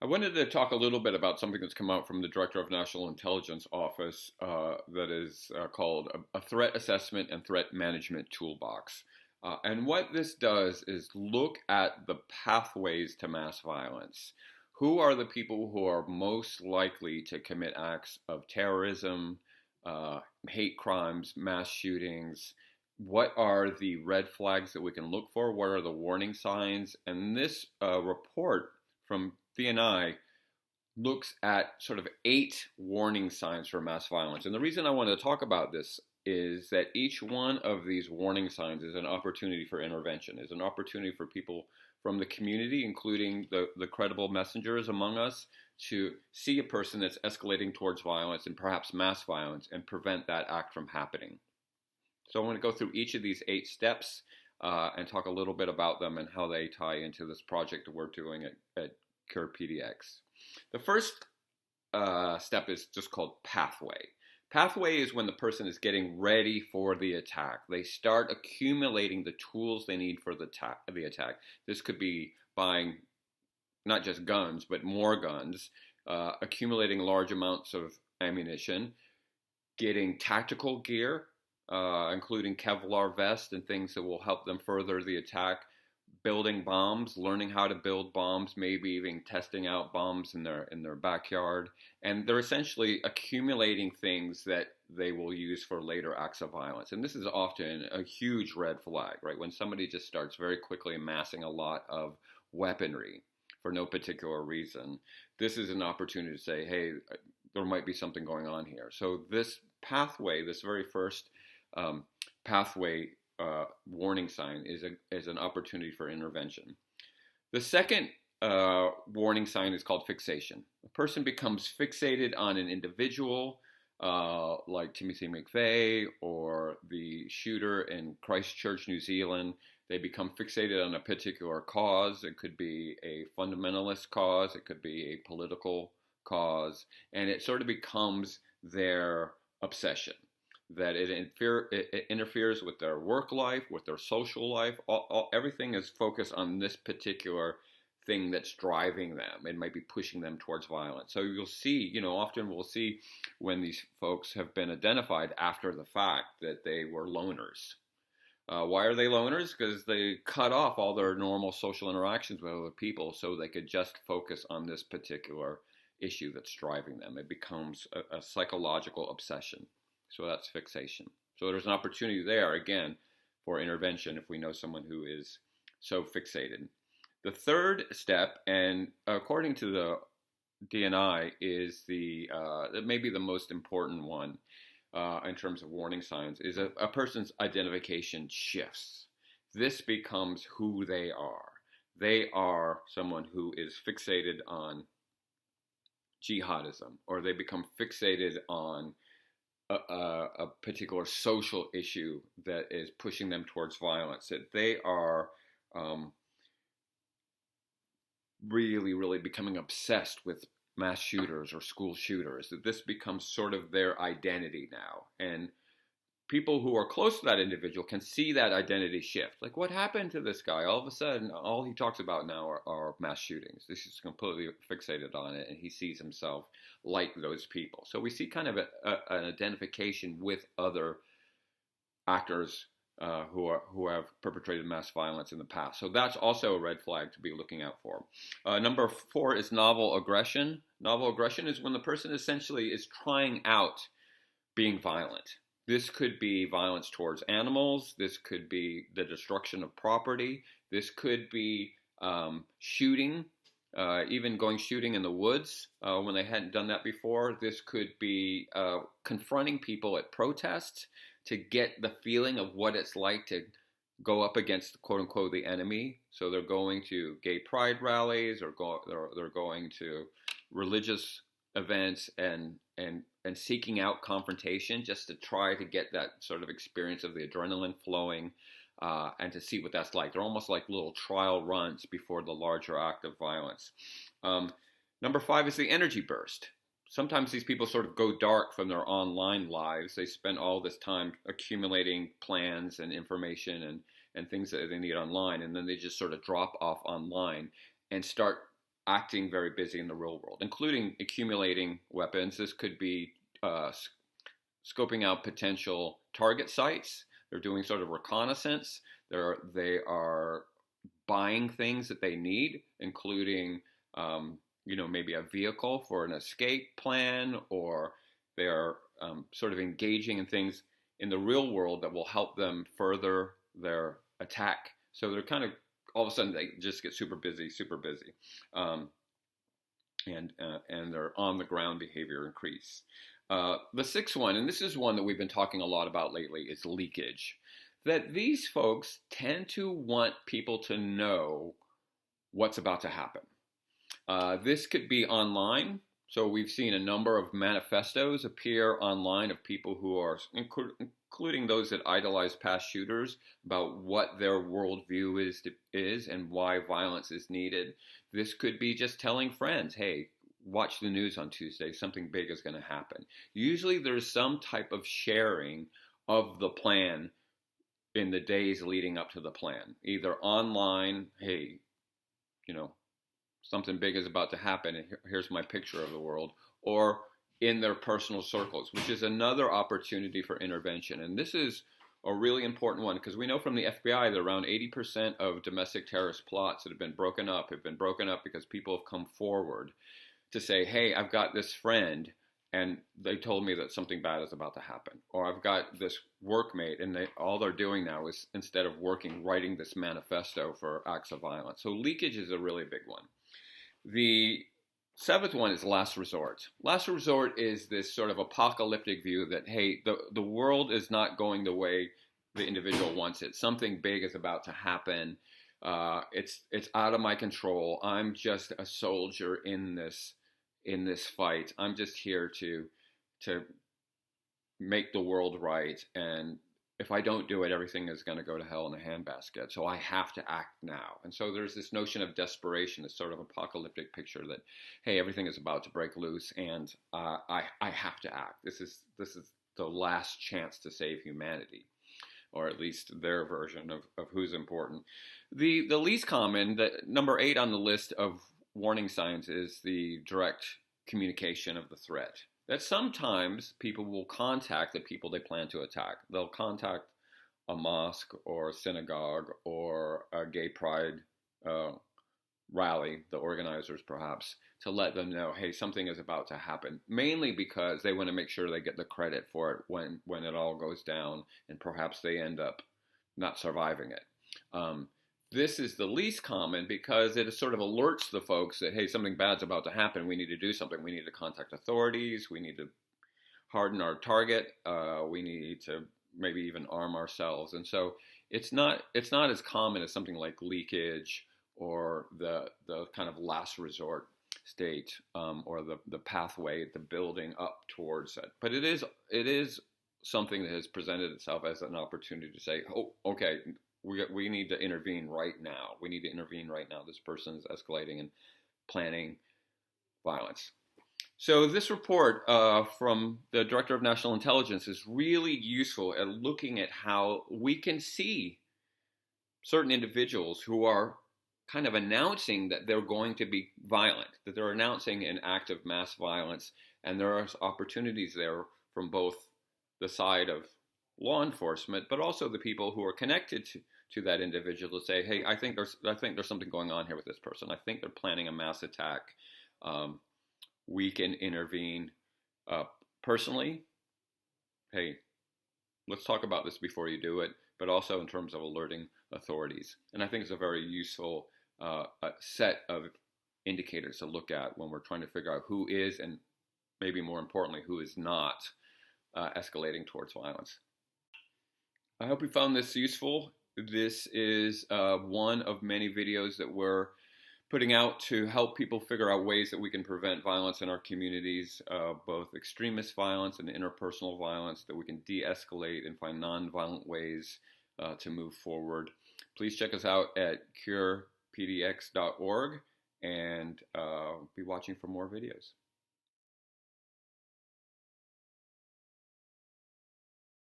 I wanted to talk a little bit about something that's come out from the Director of National Intelligence Office that is called a Threat Assessment and Threat Management Toolbox. And what this does is look at the pathways to mass violence. Who are the people who are most likely to commit acts of terrorism, hate crimes, mass shootings? What are the red flags that we can look for? What are the warning signs? And this report from DNI looks at sort of 8 warning signs for mass violence. And the reason I want to talk about this is that each one of these warning signs is an opportunity for intervention, is an opportunity for people from the community, including the credible messengers among us, to see a person that's escalating towards violence and perhaps mass violence and prevent that act from happening. So I want to go through each of these 8 steps and talk a little bit about them and how they tie into this project that we're doing at Cure PDX. The first step is just called pathway. Pathway is when the person is getting ready for the attack. They start accumulating the tools they need for the attack. This could be buying not just guns, but more guns, accumulating large amounts of ammunition, getting tactical gear, including Kevlar vests and things that will help them further the attack, building bombs, learning how to build bombs, maybe even testing out bombs in their backyard. And they're essentially accumulating things that they will use for later acts of violence. And this is often a huge red flag, right? When somebody just starts very quickly amassing a lot of weaponry for no particular reason, this is an opportunity to say, hey, there might be something going on here. So this pathway, this very first pathway warning sign is an opportunity for intervention. The second warning sign is called fixation. A person becomes fixated on an individual, like Timothy McVeigh or the shooter in Christchurch, New Zealand. They become fixated on a particular cause. It could be a fundamentalist cause. It could be a political cause. And it sort of becomes their obsession. That it interferes with their work life, with their social life. Everything is focused on this particular thing that's driving them. It might be pushing them towards violence. So you'll see, often we'll see when these folks have been identified after the fact that they were loners. Why are they loners? Because they cut off all their normal social interactions with other people so they could just focus on this particular issue that's driving them. It becomes a psychological obsession. So that's fixation. So there's an opportunity there, again, for intervention if we know someone who is so fixated. The third step, and according to the DNI, is maybe the most important one in terms of warning signs, is a person's identification shifts. This becomes who they are. They are someone who is fixated on jihadism, or they become fixated on a particular social issue that is pushing them towards violence, that they are really, really becoming obsessed with mass shooters or school shooters, that this becomes sort of their identity now. And people who are close to that individual can see that identity shift. Like, what happened to this guy? All of a sudden, all he talks about now are mass shootings. This is completely fixated on it, and he sees himself like those people. So we see kind of an identification with other actors who have perpetrated mass violence in the past. So that's also a red flag to be looking out for. Number 4 is novel aggression. Novel aggression is when the person essentially is trying out being violent. This could be violence towards animals. This could be the destruction of property. This could be shooting, even going shooting in the woods when they hadn't done that before. This could be confronting people at protests to get the feeling of what it's like to go up against, quote unquote, the enemy. So they're going to gay pride rallies, or they're going to religious events and seeking out confrontation just to try to get that sort of experience of the adrenaline flowing and to see what that's like. They're almost like little trial runs before the larger act of violence. Number 5 is the energy burst. Sometimes these people sort of go dark from their online lives. They spend all this time accumulating plans and information and things that they need online, and then they just sort of drop off online and start acting very busy in the real world, including accumulating weapons. This could be scoping out potential target sites. They're doing sort of reconnaissance. They are buying things that they need, including maybe a vehicle for an escape plan, or they're sort of engaging in things in the real world that will help them further their attack. So they're kind of, all of a sudden they just get super busy, and their on the ground behavior increase. The sixth one, and this is one that we've been talking a lot about lately, is leakage. That these folks tend to want people to know what's about to happen. This could be online. So we've seen a number of manifestos appear online of people who are, including those that idolize past shooters, about what their worldview is and why violence is needed. This could be just telling friends, hey, watch the news on Tuesday, something big is going to happen. Usually there's some type of sharing of the plan in the days leading up to the plan, either online, hey, something big is about to happen, and here's my picture of the world, or in their personal circles, which is another opportunity for intervention. And this is a really important one, because we know from the FBI that around 80% of domestic terrorist plots that have been broken up because people have come forward to say, hey, I've got this friend, and they told me that something bad is about to happen. Or I've got this workmate, and all they're doing now is, instead of working, writing this manifesto for acts of violence. So leakage is a really big one. The seventh one is last resort. Last resort is this sort of apocalyptic view that, hey, the world is not going the way the individual wants it. Something big is about to happen. It's out of my control. I'm just a soldier in this fight. I'm just here to make the world right, and if I don't do it, everything is going to go to hell in a handbasket. So I have to act now. And so there's this notion of desperation, this sort of apocalyptic picture that, hey, everything is about to break loose, and I have to act. This is the last chance to save humanity, or at least their version of who's important. The least common, the number 8 on the list of warning signs, is the direct communication of the threat. That sometimes people will contact the people they plan to attack. They'll contact a mosque or a synagogue or a gay pride rally, the organizers perhaps, to let them know, hey, something is about to happen, mainly because they want to make sure they get the credit for it when it all goes down, and perhaps they end up not surviving it. This is the least common because it sort of alerts the folks that, hey, something bad's about to happen. We need to do something. We need to contact authorities. We need to harden our target. We need to maybe even arm ourselves. And so it's not as common as something like leakage or the kind of last resort state, or the pathway, the building up towards it. But it is something that has presented itself as an opportunity to say, oh, okay, we need to intervene right now. We need to intervene right now. This person's escalating and planning violence. So this report from the Director of National Intelligence is really useful at looking at how we can see certain individuals who are kind of announcing that they're going to be violent, that they're announcing an act of mass violence, and there are opportunities there from both the side of law enforcement, but also the people who are connected to that individual to say, hey, I think there's something going on here with this person. I think they're planning a mass attack. We can intervene personally. Hey, let's talk about this before you do it, but also in terms of alerting authorities. And I think it's a very useful set of indicators to look at when we're trying to figure out who is, and maybe more importantly, who is not escalating towards violence. I hope you found this useful. This is one of many videos that we're putting out to help people figure out ways that we can prevent violence in our communities, both extremist violence and interpersonal violence, that we can de-escalate and find non-violent ways to move forward. Please check us out at curepdx.org and be watching for more videos.